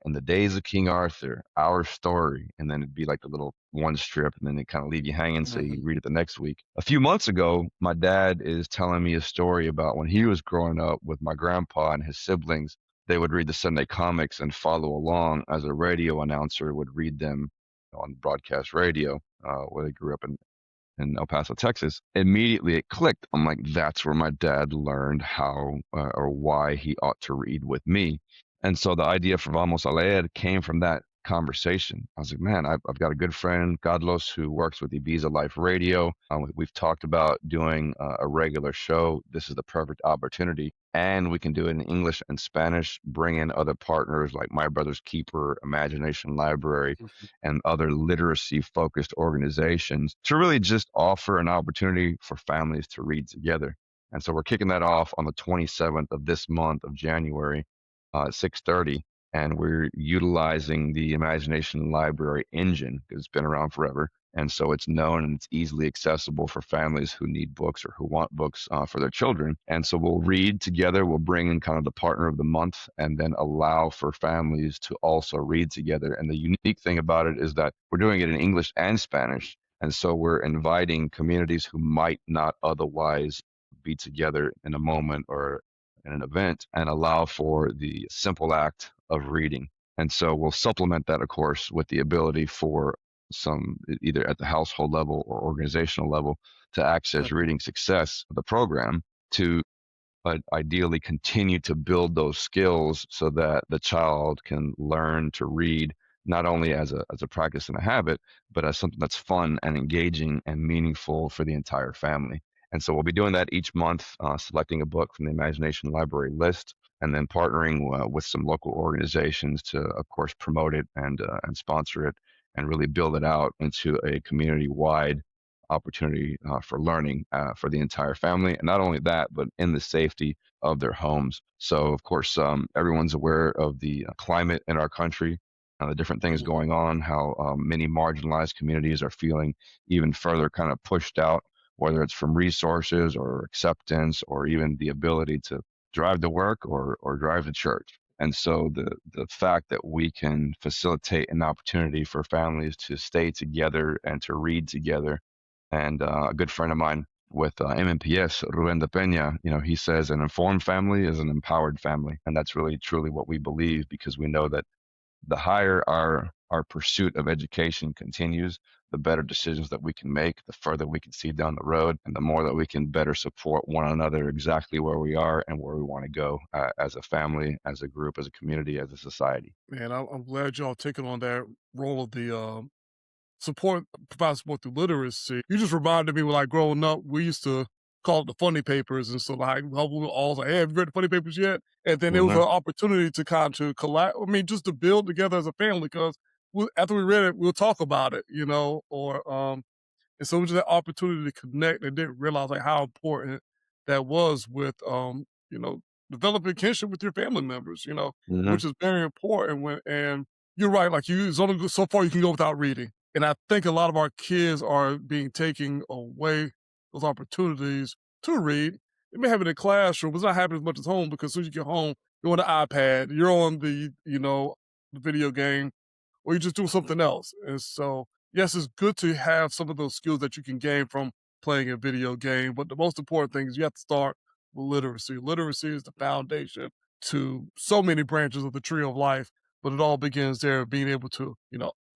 in the days of King Arthur, our story, and then it'd be like a little one strip, and then they kind of leave you hanging so you Hmm. read it the next week. A few months ago, my dad is telling me a story about when he was growing up with my grandpa and his siblings. They would read the Sunday comics and follow along as a radio announcer would read them on broadcast radio, where they grew up in El Paso, Texas. Immediately it clicked. I'm like, that's where my dad learned how or why he ought to read with me. And so the idea for Vamos a Leer came from that conversation. I was like, man, I've got a good friend, Godlos, who works with Ibiza Life Radio. We've talked about doing a regular show. This is the perfect opportunity. And we can do it in English and Spanish, bring in other partners like My Brother's Keeper, Imagination Library, and other literacy focused organizations to really just offer an opportunity for families to read together. And so we're kicking that off on the 27th of this month of January at 6:30. and we're utilizing the Imagination Library engine because it's been around forever. And so it's known and it's easily accessible for families who need books or who want books for their children. And so we'll read together. We'll bring in kind of the partner of the month and then allow for families to also read together. And the unique thing about it is that we're doing it in English and Spanish. And so we're inviting communities who might not otherwise be together in a moment or in an event and allow for the simple act of reading. And so we'll supplement that, of course, with the ability for some either at the household level or organizational level to access reading success of the program to but ideally continue to build those skills so that the child can learn to read not only as a practice and a habit, but as something that's fun and engaging and meaningful for the entire family. And so we'll be doing that each month, selecting a book from the Imagination Library list, and then partnering with some local organizations to, of course, promote it and sponsor it, and really build it out into a community-wide opportunity for learning for the entire family. And not only that, but in the safety of their homes. So, of course, everyone's aware of the climate in our country, the different things Mhm. going on, how many marginalized communities are feeling even further kind of pushed out, whether it's from resources or acceptance or even the ability to drive to work or drive to church. And so the fact that we can facilitate an opportunity for families to stay together and to read together, and a good friend of mine with MMPS, Ruben de Peña, he says an informed family is an empowered family. And that's really truly what we believe, because we know that the higher our pursuit of education continues, the better decisions that we can make, the further we can see down the road, and the more that we can better support one another exactly where we are and where we want to go as a family, as a group, as a community, as a society. Man, I'm glad y'all taking on that role of the support, provide support through literacy. You just reminded me when like growing up, we used to call it the funny papers, and so like we were all like, "Hey, have you read the funny papers yet?" And then it was Hmm. an opportunity to kind of collab. I mean, just to build together as a family because after we read it, we'll talk about it, or and so it was just that opportunity to connect and didn't realize like how important that was with developing kinship with your family members, Hmm. which is very important and you're right, like it's only so far you can go without reading. And I think a lot of our kids are being taken away those opportunities to read. They may have it in classroom, but it's not happening as much as home because as soon as you get home, you're on the iPad, you're on the video game, or you're just doing something else. And so, yes, it's good to have some of those skills that you can gain from playing a video game. But the most important thing is you have to start with literacy. Literacy is the foundation to so many branches of the tree of life, but it all begins there, being able to,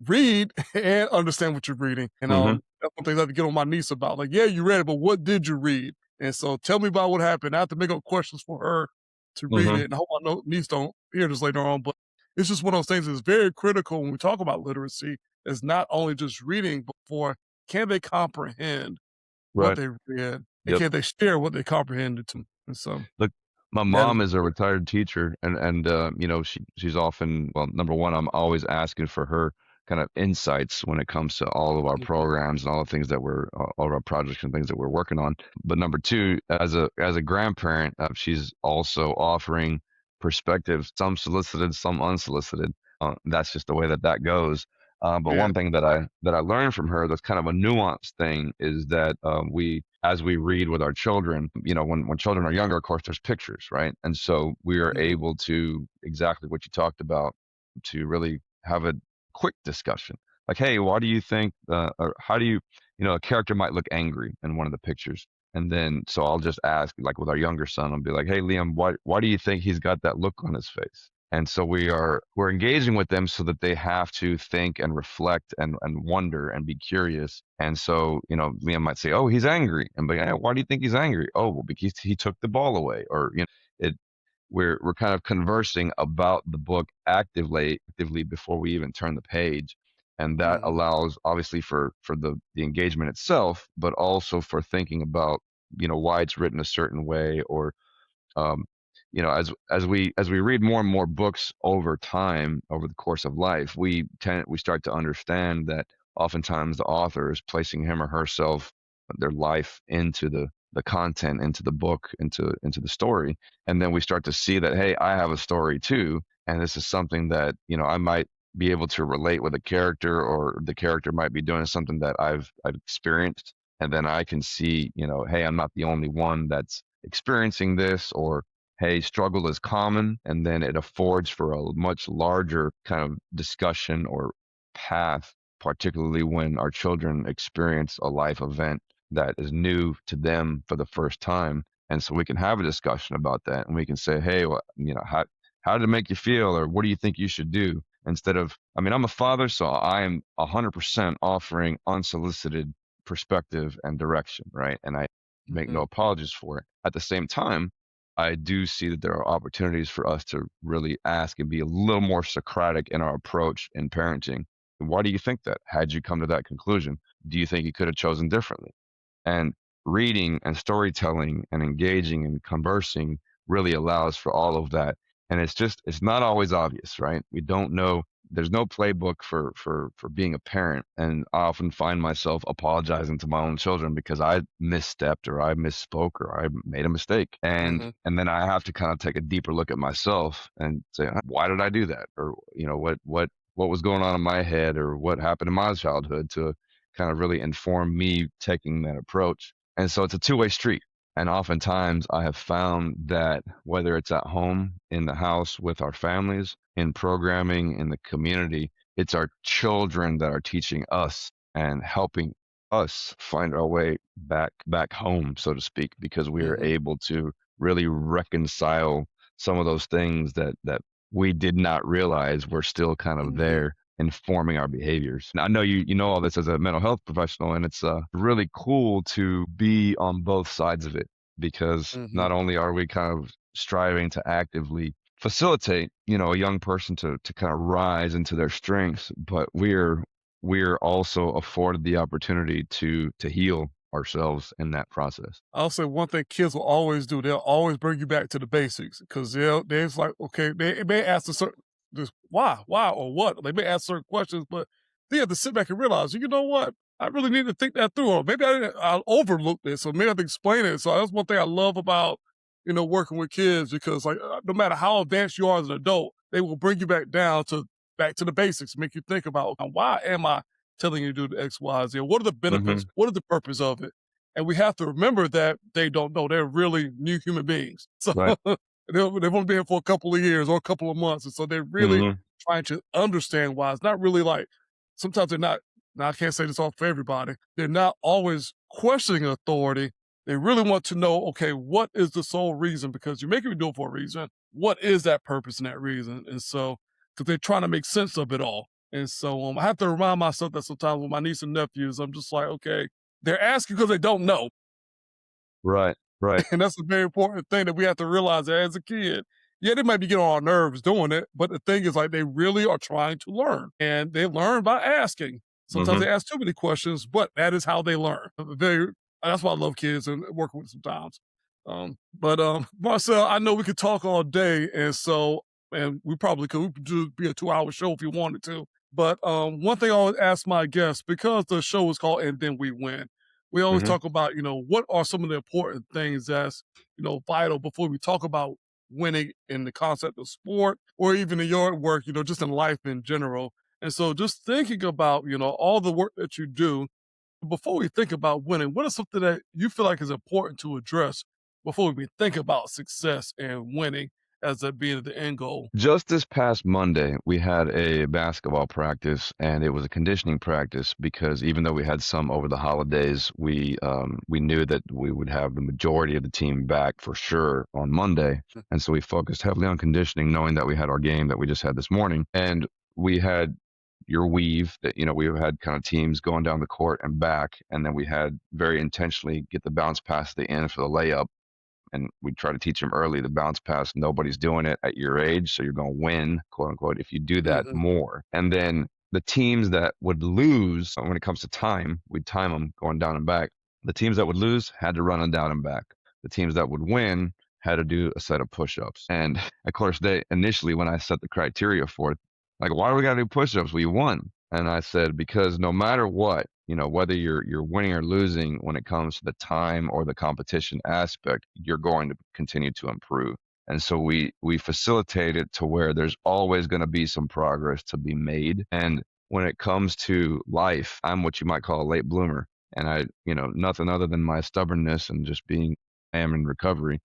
read and understand what you're reading. And Hmm. that's one thing I have to get on my niece about. Like, yeah, you read it, but what did you read? And so tell me about what happened. I have to make up questions for her to read Hmm. it. And I hope my niece don't hear this later on. But it's just one of those things that's very critical when we talk about literacy. Is not only just reading, but for can they comprehend what Right. they read and Yep. can they share what they comprehended to? And so Look, my that is mom is a retired teacher, and she's often, well, number one, I'm always asking for her kind of insights when it comes to all of our mhm, programs and all the things that we're all of our projects and things that we're working on. But number two, as a grandparent, she's also offering perspectives, some solicited, some unsolicited. That's just the way that goes. But yeah, one thing that I learned from her that's kind of a nuanced thing is that we as we read with our children, when children are younger, of course, there's pictures, right? And so we are mhm, able to exactly what you talked about to really have a quick discussion. Like, hey, why do you think, or how do you, a character might look angry in one of the pictures? And then, so I'll just ask, like with our younger son, I'll be like, hey, Liam, why do you think he's got that look on his face? And so we're engaging with them so that they have to think and reflect and wonder and be curious. And so, Liam might say, "Oh, he's angry," and be, "Hey, why do you think he's angry?" "Oh, well, because he took the ball away," or it. We're kind of conversing about the book actively before we even turn the page, and that mhm, allows obviously for the engagement itself, but also for thinking about why it's written a certain way, or um, as we read more and more books over time, over the course of life, we start to understand that oftentimes the author is placing him or herself, their life, into the content, into the book, into the story, and then we start to see that, hey, I have a story too, and this is something that, I might be able to relate with a character, or the character might be doing something that I've experienced, and then I can see, hey, I'm not the only one that's experiencing this, or hey, struggle is common, and then it affords for a much larger kind of discussion or path, particularly when our children experience a life event that is new to them for the first time. And so we can have a discussion about that, and we can say, hey, well, how did it make you feel, or what do you think you should do? Instead of, I mean, I'm a father, so I am 100% offering unsolicited perspective and direction, right? And I make no Hmm. apologies for it. At the same time, I do see that there are opportunities for us to really ask and be a little more Socratic in our approach in parenting. Why do you think that? Had you come to that conclusion? Do you think you could have chosen differently? And reading and storytelling and engaging and conversing really allows for all of that. And it's not always obvious, right? We don't know. There's no playbook for being a parent. And I often find myself apologizing to my own children because I misstepped, or I misspoke, or I made a mistake. And Hmm. and then I have to kind of take a deeper look at myself and say, why did I do that? Or, what was going on in my head, or what happened in my childhood to kind of really inform me taking that approach. And so it's a two-way street. And oftentimes I have found that whether it's at home, in the house with our families, in programming, in the community, it's our children that are teaching us and helping us find our way back home, so to speak, because we are Hmm. able to really reconcile some of those things that we did not realize were still kind of Hmm. there, informing our behaviors. And I know you know all this as a mental health professional, and it's really cool to be on both sides of it, because Hmm. not only are we kind of striving to actively facilitate, a young person to kind of rise into their strengths, but we're also afforded the opportunity to heal ourselves in that process. I'll say one thing kids will always do. They'll always bring you back to the basics because they're just like, okay, they may ask a certain, just why, or what. They may ask certain questions, but they have to sit back and realize, you know what? I really need to think that through, or maybe I overlooked this, or maybe I have to explain it. So that's one thing I love about working with kids because like no matter how advanced you are as an adult, they will bring you back to the basics, make you think about okay, why am I telling you to do the X, Y, Z? What are the benefits? Hmm. What is the purpose of it? And we have to remember that they don't know. They're really new human beings. So Right. they've only been here for a couple of years or a couple of months. And so they're really Hmm. trying to understand why. It's not really like sometimes they're not, now I can't say this all for everybody. They're not always questioning authority. They really want to know, okay, what is the sole reason? Because you're making me do it for a reason. What is that purpose and that reason? And so, because they're trying to make sense of it all. And so I have to remind myself that sometimes with my niece and nephews, I'm just like, okay, they're asking because they don't know. Right. Right. And that's a very important thing that we have to realize that as a kid. Yeah, they might be getting on our nerves doing it, but the thing is like they really are trying to learn and they learn by asking. Sometimes Hmm. they ask too many questions, but that is how they learn. Very, that's why I love kids and working with sometimes. But Marcel, I know we could talk all day, and so and we probably could we could do be a 2 hour show if you wanted to. But one thing I always ask my guests, because the show is called And Then We Win, we always Hmm. talk about, what are some of the important things that's, vital before we talk about winning in the concept of sport or even in your work, just in life in general. And so just thinking about, all the work that you do, before we think about winning, what is something that you feel like is important to address before we think about success and winning as that being the end goal? Just this past Monday, we had a basketball practice, and it was a conditioning practice because even though we had some over the holidays, we knew that we would have the majority of the team back for sure on Monday, and so we focused heavily on conditioning, knowing that we had our game that we just had this morning, and we had your weave that we had kind of teams going down the court and back, and then we had very intentionally get the bounce pass at the end for the layup, and we try to teach them early the bounce pass. Nobody's doing it at your age, so you're going to win, quote unquote, if you do that Mhm, more. And then the teams that would lose when it comes to time, we'd time them going down and back. The teams that would lose had to run them down and back. The teams that would win had to do a set of push-ups. And of course, they initially, when I set the criteria for it, like, why do we got to do push-ups? We won. And I said, because no matter what, whether you're winning or losing when it comes to the time or the competition aspect, you're going to continue to improve. And so we facilitate it to where there's always going to be some progress to be made. And when it comes to life, I'm what you might call a late bloomer. And nothing other than my stubbornness and just being, I am in recovery.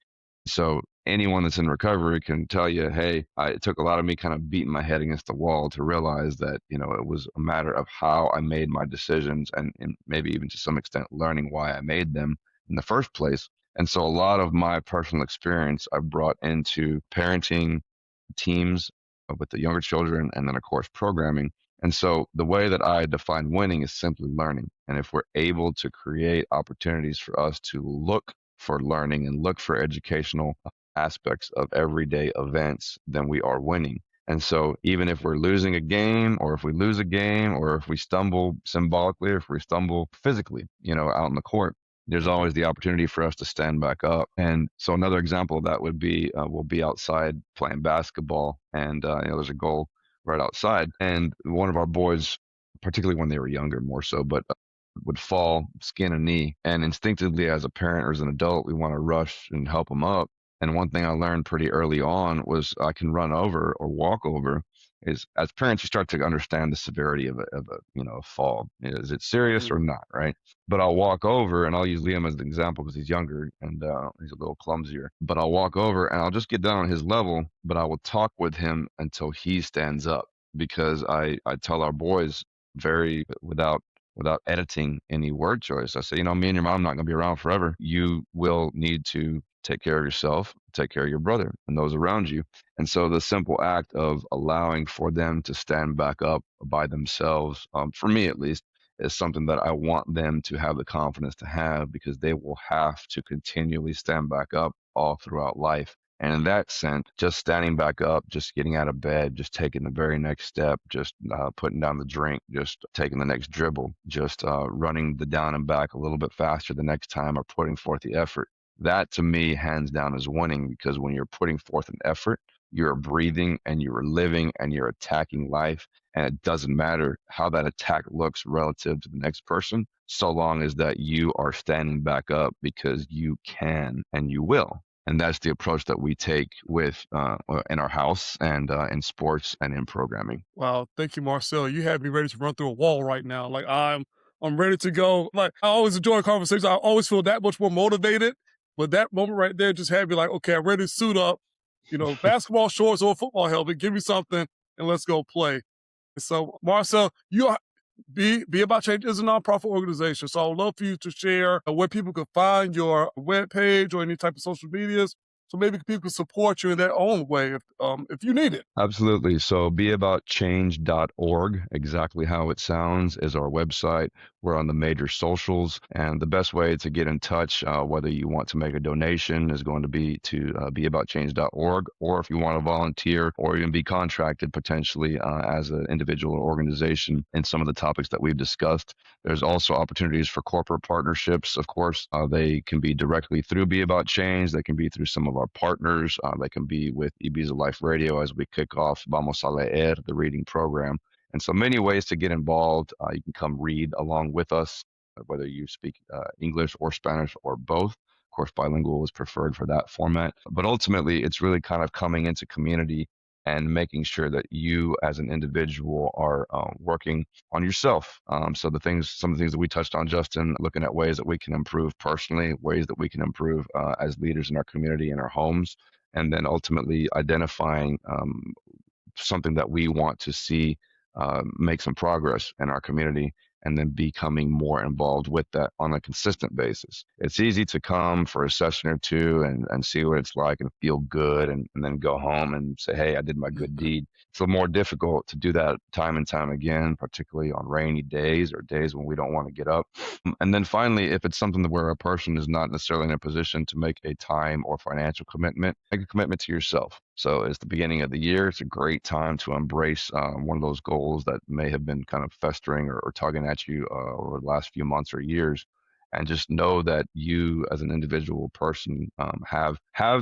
So anyone that's in recovery can tell you, hey, it took a lot of me kind of beating my head against the wall to realize that, it was a matter of how I made my decisions and maybe even to some extent learning why I made them in the first place. And so a lot of my personal experience I brought into parenting teams with the younger children and then, of course, programming. And so the way that I define winning is simply learning. And if we're able to create opportunities for us to look for learning and look for educational aspects of everyday events, then we are winning. And so even if we're losing a game, or if we lose a game, or if we stumble symbolically, or if we stumble physically, out in the court, there's always the opportunity for us to stand back up. And so another example of that would be we'll be outside playing basketball, and there's a goal right outside, and one of our boys, particularly when they were younger, more so, but would fall, skin a knee, and instinctively, as a parent or as an adult, we want to rush and help them up. And one thing I learned pretty early on was I can run over or walk over. Is as parents, you start to understand the severity of a fall. Is it serious or not, right? But I'll walk over, and I'll use Liam as an example because he's younger and he's a little clumsier. But I'll walk over and I'll just get down on his level, but I will talk with him until he stands up, because I tell our boys very without editing any word choice. I say, me and your mom are not going to be around forever. You will need to take care of yourself, take care of your brother and those around you. And so the simple act of allowing for them to stand back up by themselves, for me at least, is something that I want them to have the confidence to have, because they will have to continually stand back up all throughout life. And in that sense, just standing back up, just getting out of bed, just taking the very next step, just putting down the drink, just taking the next dribble, just running the down and back a little bit faster the next time, or putting forth the effort. That to me, hands down, is winning, because when you're putting forth an effort, you're breathing and you're living and you're attacking life. And it doesn't matter how that attack looks relative to the next person, so long as that you are standing back up, because you can and you will. And that's the approach that we take with in our house and in sports and in programming. Wow, thank you, Marcel. You have me ready to run through a wall right now. Like I'm ready to go. Like I always enjoy conversations. I always feel that much more motivated. But that moment right there just had me like, okay, I'm ready to suit up. Basketball shorts or a football helmet. Give me something and let's go play. So, Marcel, Be About Change is a nonprofit organization. So I would love for you to share where people can find your webpage or any type of social medias, so maybe people can support you in their own way if you need it. Absolutely. So beabouttchange.org, exactly how it sounds, is our website. We're on the major socials, and the best way to get in touch, whether you want to make a donation, is going to be to beabouttchange.org, or if you want to volunteer or even be contracted potentially as an individual or organization in some of the topics that we've discussed. There's also opportunities for corporate partnerships. Of course, they can be directly through Be About Change. They can be through some of our partners. They can be with Ibiza Life Radio as we kick off Vamos a Leer, the reading program. And so many ways to get involved. You can come read along with us, whether you speak English or Spanish or both. Of course, bilingual is preferred for that format. But ultimately, it's really kind of coming into community and making sure that you as an individual are working on yourself. So some of the things that we touched on, Justin, looking at ways that we can improve personally, ways that we can improve as leaders in our community, in our homes, and then ultimately identifying something that we want to see make some progress in our community, and then becoming more involved with that on a consistent basis. It's easy to come for a session or two and see what it's like and feel good, and then go home and say, hey, I did my good deed. It's a little more difficult to do that time and time again, particularly on rainy days or days when we don't want to get up. And then finally, if it's something where a person is not necessarily in a position to make a time or financial commitment, make a commitment to yourself. So it's the beginning of the year. It's a great time to embrace one of those goals that may have been kind of festering or tugging at you over the last few months or years, and just know that you as an individual person have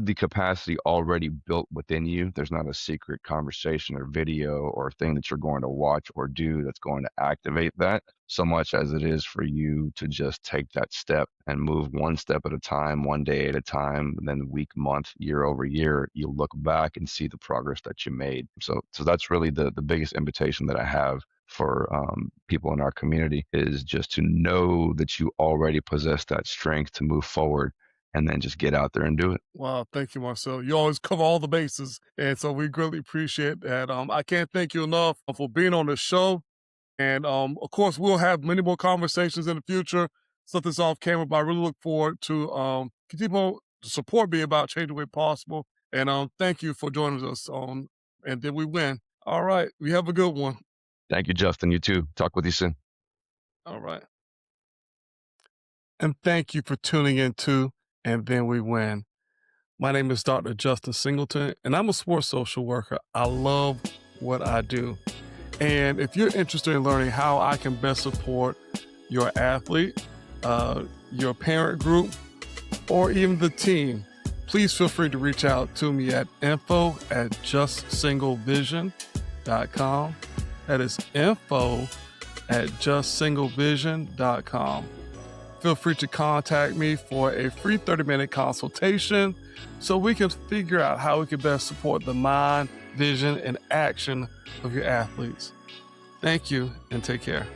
the capacity already built within you. There's not a secret conversation or video or thing that you're going to watch or do that's going to activate that, so much as it is for you to just take that step and move one step at a time, one day at a time, and then week, month, year over year, you'll look back and see the progress that you made. So that's really the biggest invitation that I have for people in our community, is just to know that you already possess that strength to move forward, and then just get out there and do it. Wow, thank you, Marcel. You always cover all the bases, and so we greatly appreciate that. I can't thank you enough for being on the show. And of course, we'll have many more conversations in the future. Something's off camera, but I really look forward to continue to support me about changing the way possible. And thank you for joining us on And Then We Win. All right, we have a good one. Thank you, Justin. You too. Talk with you soon. All right. And thank you for tuning in to And Then We Win. My name is Dr. Justin Singleton, and I'm a sports social worker. I love what I do. And if you're interested in learning how I can best support your athlete, your parent group, or even the team, please feel free to reach out to me at info@justsinglevision.com. That is info@justsinglevision.com. Feel free to contact me for a free 30-minute consultation so we can figure out how we can best support the mind, vision, and action of your athletes. Thank you, and take care.